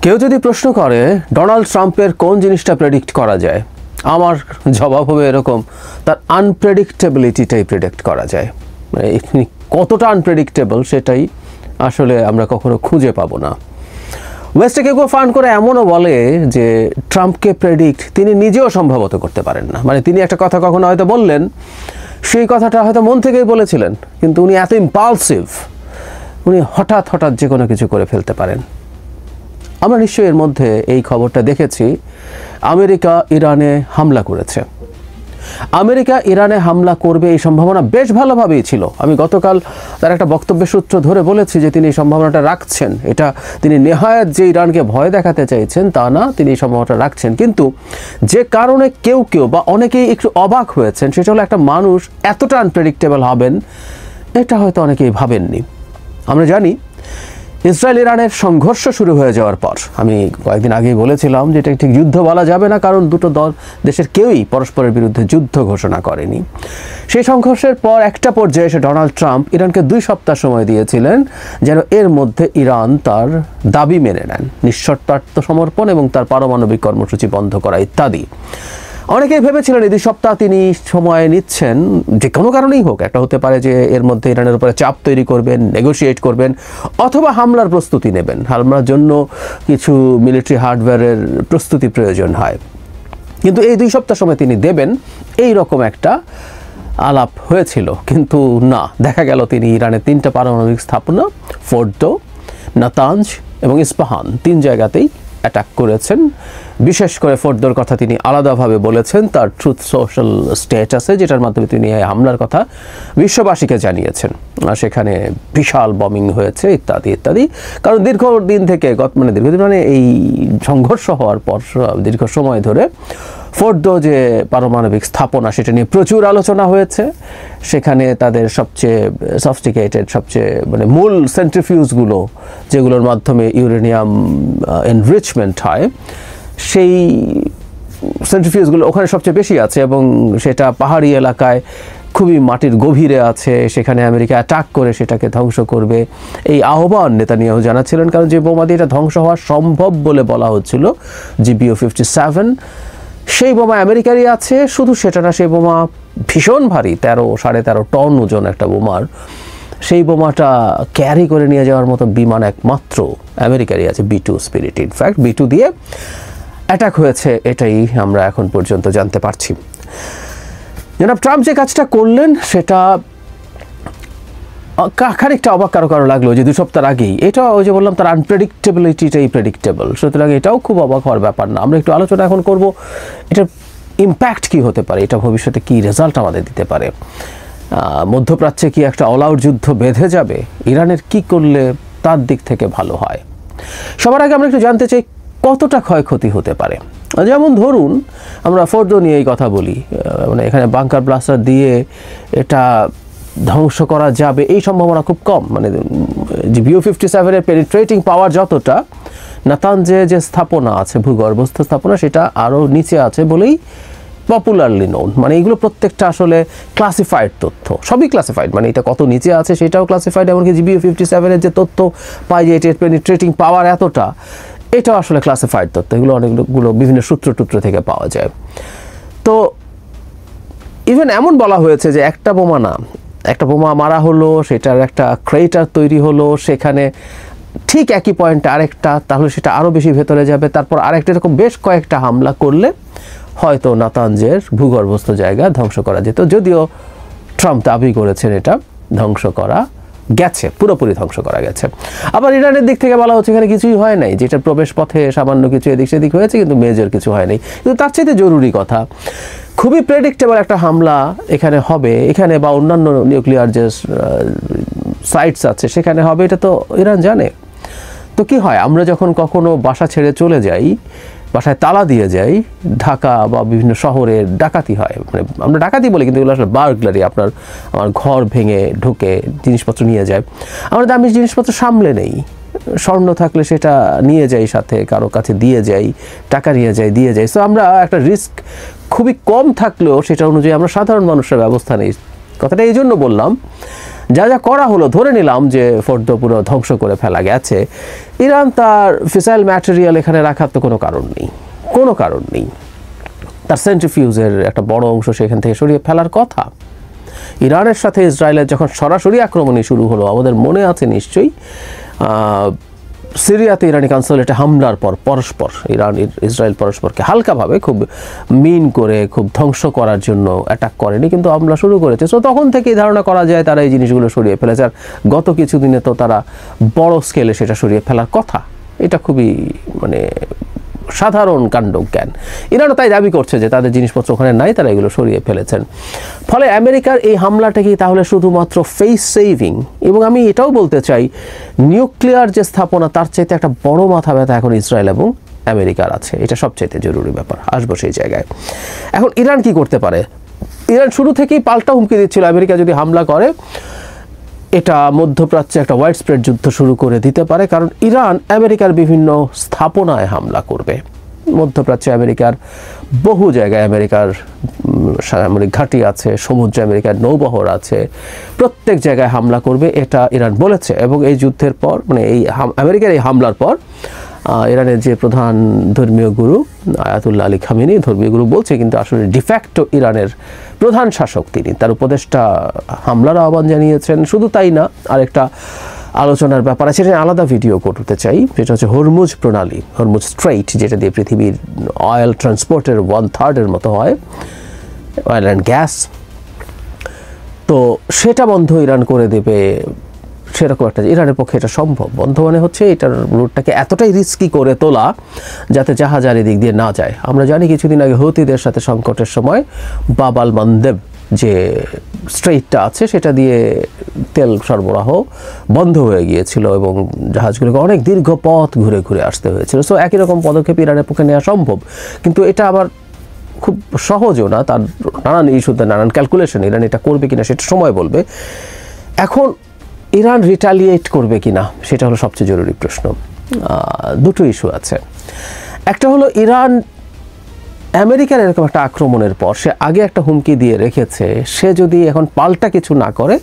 কেউ যদি প্রশ্ন করে ডোনাল্ড ট্রাম্পের কোন জিনিসটা প্রেডিক্ট করা যায়, আমার জবাব হবে এরকম, তার আনপ্রেডিক্টেবিলিটিটাই প্রেডিক্ট করা যায়। মানে কতটা আনপ্রেডিক্টেবল সেটাই আসলে আমরা কখনো খুঁজে পাবো না। ওয়েস্টে কেউ ফান্ড করে এমনও বলে যে ট্রাম্পকে প্রেডিক্ট তিনি নিজেও সম্ভবত করতে পারেন না। মানে তিনি একটা কথা কখনো হয়তো বললেন, সেই কথাটা হয়তো মন থেকেই বলেছিলেন, কিন্তু উনি এত ইম্পালসিভ, উনি হঠাৎ হঠাৎ যে কোনো কিছু করে ফেলতে পারেন। আমরা নিশ্চয়ই এর মধ্যে এই খবরটা দেখেছি, আমেরিকা ইরানে হামলা করেছে। আমেরিকা ইরানে হামলা করবে এই সম্ভাবনা বেশ ভালোভাবেই ছিল। আমি গতকাল তার একটা বক্তব্যের সূত্র ধরে বলেছি যে তিনি এই সম্ভাবনাটা রাখছেন। এটা তিনি নেহায়াত যে ইরানকে ভয় দেখাতে চাইছেন তা না, তিনি এই সম্ভাবনাটা রাখছেন। কিন্তু যে কারণে কেউ বা অনেকেই একটু অবাক হয়েছেন সেটা হলো একটা মানুষ এতটা আনপ্রেডিক্টেবল হবেন এটা হয়তো অনেকেই ভাবেননি। আমরা জানি ইসরায়েল ইরানের সংঘর্ষ শুরু হয়ে যাওয়ার পর, আমি কয়েকদিন আগেই বলেছিলাম যে এটা ঠিক যুদ্ধ বলা যাবে না, কারণ দুটো দেশের কেউই পরস্পরের বিরুদ্ধে যুদ্ধ ঘোষণা করেনি। সেই সংঘর্ষের পর একটা পর্যায়ে এসে ডোনাল্ড ট্রাম্প ইরানকে 2 সপ্তাহ সময় দিয়েছিলেন যেন এর মধ্যে ইরান তার দাবি মেনে নেন, নিঃশর্ত আত্মসমর্পণ এবং তার পারমাণবিক কর্মসূচি বন্ধ করা ইত্যাদি। অনেকেই ভেবেছিলেন এই 2 সপ্তাহ তিনি সময় নিচ্ছেন, যে কোনো কারণেই হোক, একটা হতে পারে যে এর মধ্যে ইরানের উপরে চাপ তৈরি করবেন, নেগোশিয়েট করবেন, অথবা হামলার প্রস্তুতি নেবেন। হামলার জন্য কিছু মিলিটারি হার্ডওয়্যারের প্রস্তুতি প্রয়োজন হয়, কিন্তু এই 2 সপ্তাহ সময় তিনি দেবেন এই রকম একটা আলাপ হয়েছিল। কিন্তু না, দেখা গেল তিনি ইরানের 3টা পারমাণবিক স্থাপনা ফোর্ডো, নাতাঞ্জ এবং ইস্পাহান 3 জায়গাতেই অ্যাটাক করেছেন। বিশেষ করে ফোর্ডোর কথা তিনি আলাদাভাবে বলেছেন তার ট্রুথ সোশ্যাল স্ট্যাটাসে, যেটার মাধ্যমে তিনি এই হামলার কথা বিশ্ববাসীকে জানিয়েছেন। সেখানে বিশাল বমিং হয়েছে ইত্যাদি ইত্যাদি। কারণ দীর্ঘদিন থেকে এই সংঘর্ষ হওয়ার পর দীর্ঘ সময় ধরে ফোর্ডো যে পারমাণবিক স্থাপনা সেটা নিয়ে প্রচুর আলোচনা হয়েছে। সেখানে তাদের সবচেয়ে সফিস্টিকেটেড, সবচেয়ে মূল সেন্ট্রিফিউজগুলো যেগুলোর মাধ্যমে ইউরেনিয়াম এনরিচমেন্ট হয়, সেই সেন্ট্রিফিউজগুলো ওখানে সবচেয়ে বেশি আছে এবং সেটা পাহাড়ি এলাকায় খুবই মাটির গভীরে আছে। সেখানে আমেরিকা অ্যাটাক করে সেটাকে ধ্বংস করবে এই আহ্বান নেতানিয়াহু জানাচ্ছিলেন, কারণ যে বোমা দিয়ে এটা ধ্বংস হওয়া সম্ভব বলে বলা হচ্ছিল GBU-57, সেই বোমা আমেরিকারই আছে। শুধু সেটা না, সেই বোমা ভীষণ ভারী, 13-13.5 টন ওজন একটা বোমার। সেই বোমাটা ক্যারি করে নিয়ে যাওয়ার মতো বিমান একমাত্র আমেরিকারই আছে, B-2 স্পিরিট। ইনফ্যাক্ট B-2 দিয়ে অ্যাটাক হয়েছে, এটাই আমরা এখন পর্যন্ত জানতে পারছি। জনাব ট্রাম্প যে কাজটা করলেন সেটা খানিকটা অবাক কারো লাগলো যে 2 সপ্তাহ আগেই, এটা ওই যে বললাম তার আনপ্রেডিক্টেবিলিটিটাই প্রেডিক্টেবল, সুতরাং এটাও খুব অবাক হওয়ার ব্যাপার না। আমরা একটু আলোচনা এখন করব এটার ইম্প্যাক্ট কি হতে পারে, এটা ভবিষ্যতে কি রেজাল্ট আমাদের দিতে পারে। মধ্যপ্রাচ্যে কি একটা অল আউট যুদ্ধ বেঁধে যাবে, ইরানের কি করলে তার দিক থেকে ভালো হয়। সবার আগে আমরা একটু জানতে চাই কতটা ক্ষয়ক্ষতি হতে পারে। যেমন ধরুন আমরা ফোর্ডো নিয়ে এই কথা বলি, এখানে বাংকার ব্লাস্টার দিয়ে এটা ধ্বংস করা যাবে এই সম্ভাবনা খুব কম। GBU-57 এর পেনিট্রেটিং পাওয়ার যতটা, নাতাঞ্জে যে স্থাপনা আছে ভূগর্ভস্থ স্থাপনা সেটা আরও নিচে আছে বলেই পপুলারলি নোন। এগুলো প্রত্যেকটা আসলে ক্লাসিফাইড তথ্য, সবই ক্লাসিফাইড। এটা কত নিচে আছে সেটাও ক্লাসিফাইড, এমনকি GBU-57 এর যে তথ্য পাই যে এটির পেনিট্রেটিং পাওয়ার এতটা, এটাও আসলে ক্লাসিফাইড তথ্য। এগুলো অনেকগুলো বিভিন্ন সূত্র থেকে পাওয়া যায়। তো ইভেন এমন বলা হয়েছে যে একটা বোমা মারা হলো, সেটার একটা ক্রেটার তৈরি হলো, সেখানে ঠিক একই পয়েন্টে আরেকটা, তাহলে সেটা আরও বেশি ভেতরে যাবে, তারপর আরেকটা, এরকম বেশ কয়েকটা হামলা করলে হয়তো নাতাঞ্জের ভূগর্ভস্থ জায়গা ধ্বংস করা যেত। যদিও ট্রাম্প দাবি করেছেন এটা ধ্বংস করা গেছে, পুরোপুরি ধ্বংস করা গেছে। আবার ইরানের দিক থেকে বলা হচ্ছে এখানে কিছুই হয় নাই, যেটা প্রবেশ পথে সামান্য কিছু এদিক সেদিক হয়েছে, কিন্তু মেজর কিছু হয় নাই। কিন্তু তার চাইতে জরুরি কথা, খুবই প্রেডিক্টেবল একটা হামলা এখানে হবে, এখানে বা অন্যান্য নিউক্লিয়ার যে সাইটস আছে সেখানে হবে, এটা তো ইরান জানে। তো কি হয়, আমরা যখন কখনো বাসা ছেড়ে চলে যাই, বাসায় তালা দিয়ে যাই, ঢাকা বা বিভিন্ন শহরে ডাকাতি হয়, আমরা ডাকাতি বলি কিন্তু এগুলো আসলে বার্গলারি, আমার ঘর ভেঙে ঢুকে জিনিসপত্র নিয়ে যায়। আমরা দামি জিনিসপত্র সামলে নেই, স্বর্ণ থাকলে সেটা নিয়ে যাই, সাথে কারো কাছে দিয়ে যাই, টাকা নিয়ে যাই। সো আমরা একটা রিস্ক খুবই কম থাকলেও সেটা অনুযায়ী আমরা সাধারণ মানুষের ব্যবস্থা নেই। কথাটা এই জন্য বললাম যা যা করা হলো, ধরে নিলাম যে ফোর্দো পুরো ধ্বংস করে ফেলা গেছে, ইরান তার ফিসাইল ম্যাটেরিয়াল এখানে রাখার তো কোনো কারণ নেই, কোনো কারণ নেই। তার সেন্ট্রিফিউজের একটা বড় অংশ সেখান থেকে সরিয়ে ফেলার কথা। ইরানের সাথে ইসরায়েলের যখন সরাসরি আক্রমণই শুরু হলো, আমাদের মনে আছে নিশ্চয়ই সিরিয়াতে ইরানি কনসুলেটে হামলার পর পরস্পর ইরান ইসরায়েল পরস্পরকে হালকাভাবে খুব মিন করে খুব ধ্বংস করার জন্য অ্যাটাক করেনি, কিন্তু হামলা শুরু করেছে। সো তখন থেকেই ধারণা করা যায় তারা এই জিনিসগুলো সরিয়ে ফেলেছে, আর গত কিছুদিনে তো তারা বড় স্কেলে সেটা সরিয়ে ফেলার কথা। এটা খুবই মানে সাধারণ কাণ্ডজ্ঞান। ইরানও তাই দাবি করছে যে তাদের জিনিসপত্র ওখানে নাই, তারা এগুলো সরিয়ে ফেলেছেন। ফলে আমেরিকার এই হামলাটা কি তাহলে শুধুমাত্র ফেস সেভিং? এবং আমি এটাও বলতে চাই, নিউক্লিয়ার যে স্থাপনা তার চাইতে একটা বড় মাথা ব্যথা এখন ইসরায়েল এবং আমেরিকার আছে। এটা সবচাইতে জরুরি ব্যাপার, আসবো সেই জায়গায়। এখন ইরান কি করতে পারে? ইরান শুরু থেকেই পাল্টা হুমকি দিচ্ছিল, আমেরিকা যদি হামলা করে এটা মধ্যপ্রাচ্যে একটা ওয়াইড স্প্রেড যুদ্ধ শুরু করে দিতে পারে, কারণ ইরান আমেরিকার বিভিন্ন স্থাপনায় হামলা করবে। মধ্যপ্রাচ্যে আমেরিকার বহু জায়গায় আমেরিকার সামরিক ঘাঁটি আছে, সমুদ্রে আমেরিকার নৌবহর আছে, প্রত্যেক জায়গায় হামলা করবে এটা ইরান বলেছে। এবং এই যুদ্ধের পর মানে এই আমেরিকার এই হামলার পর ইরানের যে প্রধান ধর্মীয় গুরু আয়াতুল্লাহ আলী খামেনি, ধর্মীয় গুরু বলছে কিন্তু আসলে ডিফ্যাক্টো ইরানের প্রধান শাসক তিনি, তার উপদেষ্টা হামলার আহ্বান জানিয়েছেন। শুধু তাই না, আরেকটা আলোচনার ব্যাপার আছে, সেটা আলাদা ভিডিও করতে চাই, সেটা হচ্ছে হরমুজ প্রণালী, হরমুজ স্ট্রেইট, যেটা দিয়ে পৃথিবীর অয়েল ট্রান্সপোর্টের 1/3 মতো হয়, অয়েল অ্যান্ড গ্যাস। তো সেটা বন্ধ ইরান করে দেবে, সেরকম একটা ইরানের পক্ষে এটা সম্ভব। বন্ধ মানে হচ্ছে এটার রুটটাকে এতটাই রিস্কি করে তোলা যাতে জাহাজ আর এদিক দিয়ে না যায়। আমরা জানি কিছুদিন আগে হুতিদের সাথে সংকটের সময় বাব আল মানদেব যে স্ট্রেইটটা আছে সেটা দিয়ে তেল সরবরাহ বন্ধ হয়ে গিয়েছিল এবং জাহাজগুলোকে অনেক দীর্ঘ পথ ঘুরে ঘুরে আসতে হয়েছিল। সো একই রকম পদক্ষেপ ইরানের পক্ষে নেওয়া সম্ভব, কিন্তু এটা আবার খুব সহজও না, তার নানান ইস্যুতে নানান ক্যালকুলেশন। ইরান এটা করবে কিনা সেটা সময় বলবে। এখন ইরান রিটালিয়েট করবে কিনা সেটা হলো সবচেয়ে জরুরি প্রশ্ন। দুটো ইস্যু আছে। একটা হলো ইরান আমেরিকার এরকম একটা আক্রমণের পর সে আগে একটা হুমকি দিয়ে রেখেছে, সে যদি এখন পাল্টা কিছু না করে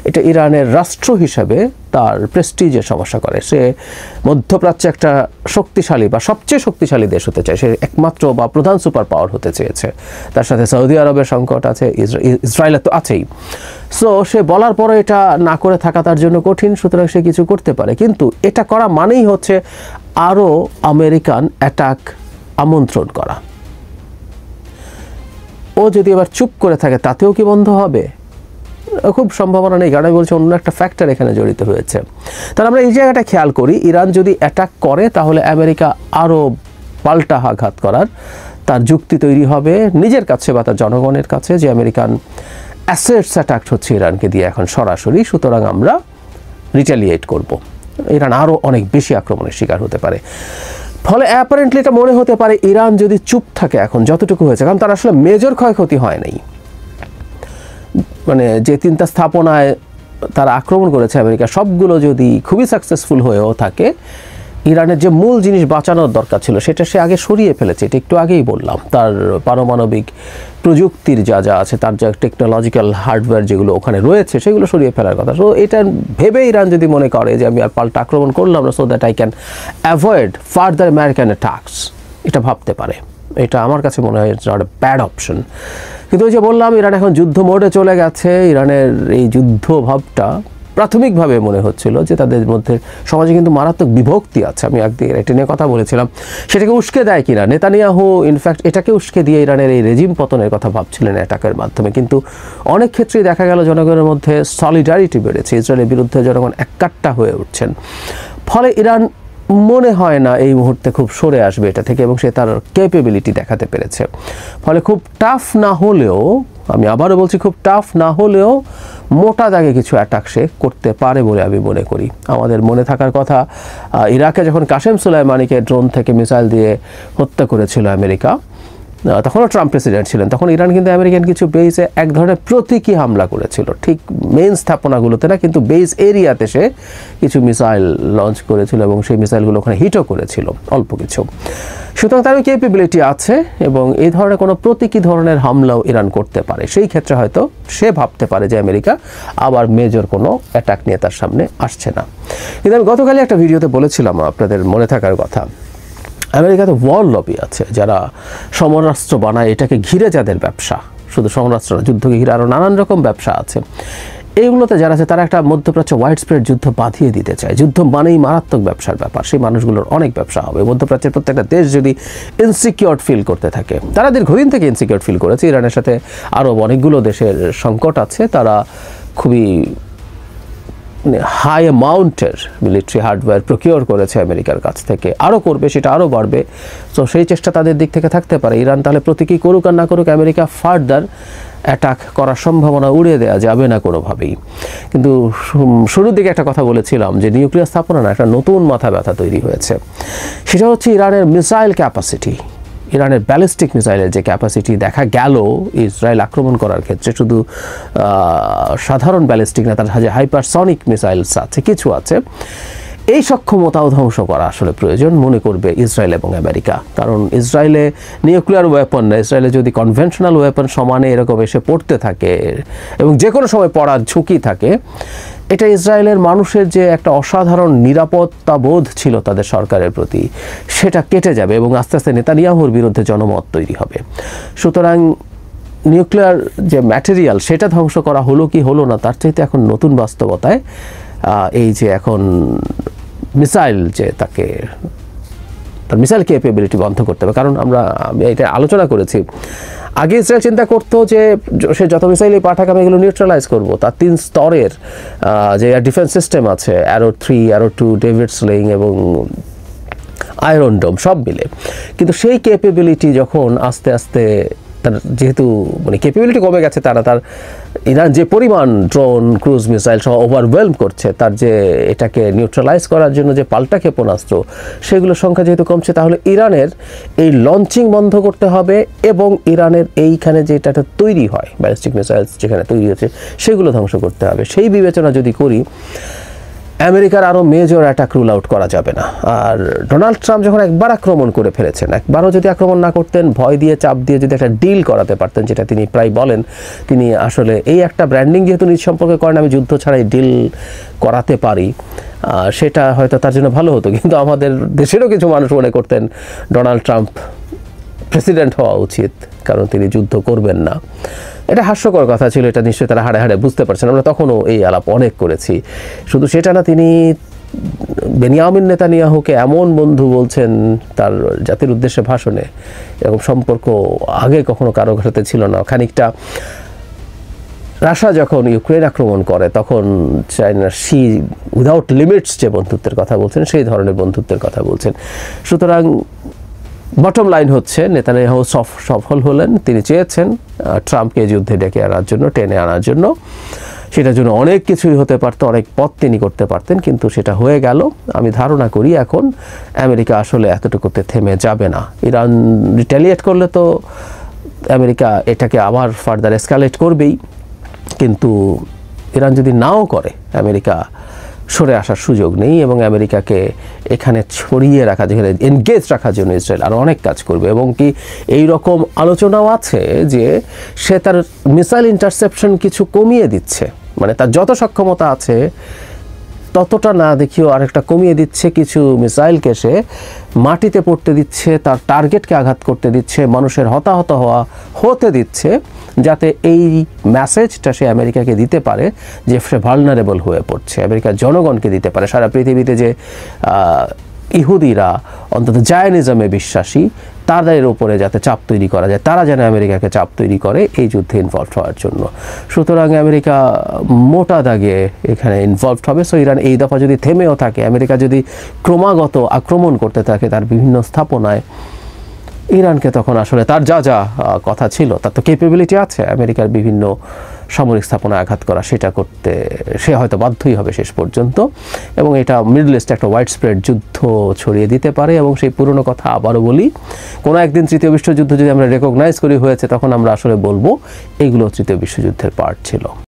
এটা ইরানের রাষ্ট্র হিসেবে তার প্রেস্টিজের সমস্যা করে। সে মধ্যপ্রাচ্যে একটা শক্তিশালী বা সবচেয়ে শক্তিশালী দেশ হতে চায়, সে একমাত্র বা প্রধান সুপার পাওয়ার হতে চেয়েছে। তার সাথে সৌদি আরবের সংকট আছে, ইসরায়েলের তো আছেই। সো সে বলার পরে এটা না করে থাকা তার জন্য কঠিন, সুতরাং সে কিছু করতে পারে। কিন্তু এটা করা মানেই হচ্ছে আরও আমেরিকান অ্যাটাক আমন্ত্রণ করা। ও যদি এবার চুপ করে থাকে তাতেও কি বন্ধ হবে? খুব সম্ভাবনা নেই, কারণ আমি বলছি অন্য একটা ফ্যাক্টর এখানে জড়িত হয়েছে। তাহলে আমরা এই জায়গাটা খেয়াল করি, ইরান যদি অ্যাটাক করে তাহলে আমেরিকা আরও পাল্টা আঘাত করার তার যুক্তি তৈরি হবে নিজের কাছে বা তার জনগণের কাছে, যে আমেরিকান অ্যাসেটস অ্যাটাক হচ্ছে ইরানকে দিয়ে এখন সরাসরি, সুতরাং আমরা রিটালিয়েট করব। ইরান আরও অনেক বেশি আক্রমণের শিকার হতে পারে। ফলে অ্যাপারেন্টলি এটা মনে হতে পারে ইরান যদি চুপ থাকে এখন যতটুকু হয়েছে, কারণ তার আসলে মেজর ক্ষয়ক্ষতি হয় নাই, মানে যে 3টা স্থাপনায় তারা আক্রমণ করেছে আমেরিকা সবগুলো যদি খুবই সাকসেসফুল হয়েও থাকে, ইরানের যে মূল জিনিস বাঁচানোর দরকার ছিল সেটা সে আগে সরিয়ে ফেলেছে। এটা একটু আগেই বললাম, তার পারমাণবিক প্রযুক্তির যা যা আছে, তার যা টেকনোলজিক্যাল হার্ডওয়্যার যেগুলো ওখানে রয়েছে সেগুলো সরিয়ে ফেলার কথা। সো এটা ভেবে ইরান যদি মনে করে যে আমি আর পাল্টা আক্রমণ করলাম না, so that I can avoid further American attacks, এটা ভাবতে পারে। এটা আমার কাছে মনে হয় it's not a bad option. কিন্তু ওই যে বললাম, ইরান এখন যুদ্ধ মোডে চলে গেছে। ইরানের এই যুদ্ধ ভাবটা প্রাথমিকভাবে মনে হচ্ছিল যে তাদের মধ্যে সমাজে কিন্তু মারাত্মক বিভক্তি আছে। আমি একদিন এটা নিয়ে কথা বলেছিলাম, সেটাকে উস্কে দেয় কিনা নেতানিয়াহু। ইনফ্যাক্ট এটাকে উস্কে দিয়ে ইরানের এই রেজিম পতনের কথা ভাবছিলেন অ্যাটাকের মাধ্যমে, কিন্তু অনেক ক্ষেত্রেই দেখা গেল জনগণের মধ্যে সলিডারিটি বেড়েছে, ইসরায়েলের বিরুদ্ধে জনগণ একাট্টা হয়ে উঠছেন। ফলে ইরান মনে হয় না এই মুহূর্তে খুব সরে আসবে এটা থেকে, এবং সে তার ক্যাপেবিলিটি দেখাতে পেরেছে। ফলে খুব টাফ না হলেও, আমি আবারও বলছি, খুব টাফ না হলেও মোটা দাগে কিছু অ্যাটাক সে করতে পারে বলে আমি মনে করি। আমাদের মনে থাকার কথা, ইরাকে যখন কাসেম সুলাইমানিকে ড্রোন থেকে মিসাইল দিয়ে হত্যা করেছিল আমেরিকা, তখনও ট্রাম্প প্রেসিডেন্ট ছিলেন, তখন ইরান কিন্তু আমেরিকান কিছু বেইসে এক ধরনের প্রতীকী হামলা করেছিল, ঠিক মেইন স্থাপনাগুলোতে না, কিন্তু বেইস এরিয়াতে সে কিছু মিসাইল লঞ্চ করেছিল এবং সেই মিসাইলগুলো ওখানে হিটও করেছিল অল্প কিছু। সুতরাং তার ক্যাপেবিলিটি আছে এবং এই ধরনের কোনো প্রতীকী ধরনের হামলাও ইরান করতে পারে। সেই ক্ষেত্রে হয়তো সে ভাবতে পারে যে আমেরিকা আবার মেজর কোনো অ্যাটাক নিয়ে তার সামনে আসছে না। কিন্তু আমি গতকালই একটা ভিডিওতে বলেছিলাম, আপনাদের মনে থাকার কথা, আমেরিকাতে ওয়ার লবি আছে যারা সমরাস্ত্র বানায়, এটাকে ঘিরে যাদের ব্যবসা, শুধু সমরাস্ত্র না, যুদ্ধকে ঘিরে আরও নানান রকম ব্যবসা আছে, এইগুলোতে যারা আছে তারা একটা মধ্যপ্রাচ্য ওয়াইড স্প্রেড যুদ্ধ বাঁধিয়ে দিতে চায়। যুদ্ধ মানেই মারাত্মক ব্যবসার ব্যাপার, সেই মানুষগুলোর অনেক ব্যবসা হবে। মধ্যপ্রাচ্যের প্রত্যেকটা দেশ যদি ইনসিকিউর ফিল করতে থাকে, তারা দীর্ঘদিন থেকে ইনসিকিউর ফিল করেছে, ইরানের সাথে আরও অনেকগুলো দেশের সংকট আছে, তারা খুবই হাই অ্যামাউন্টের মিলিটারি হার্ডওয়্যার প্রকিওর করেছে আমেরিকার কাছ থেকে, আরও করবে, সেটা আরও বাড়বে। তো সেই চেষ্টা তাদের দিক থেকে থাকতে পারে। ইরান তাহলে প্রতীকী করুক আর না করুক, আমেরিকা ফার্দার অ্যাটাক করার সম্ভাবনা উড়িয়ে দেওয়া যাবে না কোনোভাবেই। কিন্তু শুরুর দিকে একটা কথা বলেছিলাম যে নিউক্লিয়ার স্থাপনা না, একটা নতুন মাথা ব্যথা তৈরি হয়েছে। সেটা হচ্ছে ইরানের মিসাইল ক্যাপাসিটি। ইরানের ব্যালিস্টিক মিসাইলের যে ক্যাপাসিটি দেখা গেল ইসরায়েল আক্রমণ করার ক্ষেত্রে, শুধু সাধারণ ব্যালিস্টিক না, তার যে হাইপারসনিক মিসাইলস আছে, কিছু আছে, এই সক্ষমতাও ধ্বংস করা আসলে প্রয়োজন মনে করবে ইসরায়েল এবং আমেরিকা। কারণ ইসরায়েলে নিউক্লিয়ার ওয়েপন না, ইসরায়েলে যদি কনভেনশনাল ওয়েপন সমানে এরকম এসে পড়তে থাকে এবং যে কোনো সময় পড়ার ঝুঁকি থাকে, এটা ইসরায়েলের মানুষের যে একটা অসাধারণ নিরাপত্তা বোধ ছিল তাদের সরকারের প্রতি, সেটা কেটে যাবে এবং আস্তে আস্তে নেতানিয়াহুর বিরুদ্ধে জনমত তৈরি হবে। সুতরাং নিউক্লিয়ার যে ম্যাটেরিয়াল সেটা ধ্বংস করা হলো কি হলো না, তার চাইতে এখন নতুন বাস্তবতায় এই যে এখন মিসাইল, যে তাকে তার মিসাইল ক্যাপেবিলিটি বন্ধ করতে হবে। কারণ আমরা এটা আলোচনা করেছি, আগে ইসরায়েল চিন্তা করতো যে সে যত মিসাইলই পাঠাক আমি এগুলো নিউট্রালাইজ করবো। তার 3 স্তরের যে ডিফেন্স সিস্টেম আছে, অ্যারো 3, অ্যারো 2, ডেভিড স্লিং এবং আয়রন ডোম সব মিলে। কিন্তু সেই ক্যাপেবিলিটি যখন আস্তে আস্তে তার যেহেতু মানে ক্যাপেবিলিটি কমে গেছে, তার ইরান যে পরিমাণ ড্রোন, ক্রুজ মিসাইল সহ ওভারওয়েলম করছে, তার যে এটাকে নিউট্রালাইজ করার জন্য যে পাল্টা ক্ষেপণাস্ত্র, সেগুলোর সংখ্যা যেহেতু কমছে, তাহলে ইরানের এই লঞ্চিং বন্ধ করতে হবে এবং ইরানের এইখানে যেটা তৈরি হয় ব্যালিস্টিক মিসাইলস যেখানে তৈরি হচ্ছে, সেগুলো ধ্বংস করতে হবে। সেই বিবেচনা যদি করি, আমেরিকার আরও মেজর অ্যাটাক রুল আউট করা যাবে না। আর ডোনাল্ড ট্রাম্প যখন একবার আক্রমণ করে ফেলেছেন, একবারও যদি আক্রমণ না করতেন, ভয় দিয়ে চাপ দিয়ে যদি একটা ডিল করাতে পারতেন, যেটা তিনি প্রায় বলেন, তিনি আসলে এই একটা ব্র্যান্ডিং যেহেতু নিজ সম্পর্কে করেন, আমি যুদ্ধ ছাড়াই ডিল করাতে পারি, সেটা হয়তো তার জন্য ভালো হতো। কিন্তু আমাদের দেশেরও কিছু মানুষ মনে করতেন ডোনাল্ড ট্রাম্প প্রেসিডেন্ট হওয়া উচিত, কারণ তিনি যুদ্ধ করবেন না। এটা হাস্যকর কথা ছিল, এটা নিশ্চয়ই তারা হাড়ে হাড়ে বুঝতে পারছেন। আমরা তখনও এই আলাপ অনেক করেছি। শুধু সেটা না, তিনি বেনিয়ামিন নেতানিয়াহুকে এমন বন্ধু বলছেন তার জাতির উদ্দেশ্যে ভাষণে, এরকম সম্পর্ক আগে কখনো কারো সাথে ছিল না। খানিকটা রাশিয়া যখন ইউক্রেন আক্রমণ করে, তখন চায়নার শি উইদাউট লিমিটস যে বন্ধুত্বের কথা বলছেন, সেই ধরনের বন্ধুত্বের কথা বলছেন। সুতরাং বটম লাইন হচ্ছে, নেতানিয়াহু সফল হলেন। তিনি চেয়েছেন ট্রাম্পকে যুদ্ধে ডেকে আনার জন্য, টেনে আনার জন্য। সেটার জন্য অনেক কিছুই হতে পারতো, অনেক পথ তিনি করতে পারতেন, কিন্তু সেটা হয়ে গেল। আমি ধারণা করি এখন আমেরিকা আসলে এতটুকুতে থেমে যাবে না। ইরান রিটেলিয়েট করলে তো আমেরিকা এটাকে আবার ফার্দার এসকালেট করবেই, কিন্তু ইরান যদি নাও করে, আমেরিকা সরে আসার সুযোগ নেই এবং আমেরিকাকে এখানে ছড়িয়ে রাখা, যেখানে এনগেজ রাখার জন্য ইসরায়েল আরও অনেক কাজ করবে। এবং কি এই রকম আলোচনাও আছে যে সে তার মিসাইল ইন্টারসেপশন কিছু কমিয়ে দিচ্ছে, মানে তার যত সক্ষমতা আছে ততটা না দেখিও আরেকটা কমিয়ে দিচ্ছে, কিছু মিসাইলকে সে মাটিতে পড়তে দিচ্ছে, তার টার্গেটকে আঘাত করতে দিচ্ছে, মানুষের হতাহত হতে দিচ্ছে, যাতে এই মেসেজটা সে আমেরিকাকে দিতে পারে যে সে ভালনারেবল হয়ে পড়ছে, আমেরিকার জনগণকে দিতে পারে, সারা পৃথিবীতে যে ইহুদিরা অন্তত জায়নিজমে বিশ্বাসী, তাদের উপরে যাতে চাপ তৈরি করা যায়, তারা যেন আমেরিকাকে চাপ তৈরি করে এই যুদ্ধে ইনভলভ হওয়ার জন্য। সুতরাং আমেরিকা মোটা দাগে এখানে ইনভলভড হবে। সো ইরান এই দফা যদি থেমেও থাকে, আমেরিকা যদি ক্রমাগত আক্রমণ করতে থাকে তার বিভিন্ন স্থাপনায়, ইরানকে তখন আসলে তার যা যা কথা ছিল, তার তো ক্যাপেবিলিটি আছে, আমেরিকার বিভিন্ন সামরিক স্থাপনায় আঘাত করা, সেটা করতে সে হয়তো বাধ্যই হবে শেষ পর্যন্ত, এবং এটা মিডল ইস্টে একটা ওয়াইড স্প্রেড যুদ্ধ ছড়িয়ে দিতে পারে। এবং সেই পুরনো কথা আবারও বলি, কোনো একদিন তৃতীয় বিশ্বযুদ্ধ যদি আমরা রেকগনাইজ করি হয়েছে, তখন আমরা আসলে বলবো এইগুলো তৃতীয় বিশ্বযুদ্ধের পার্ট ছিল।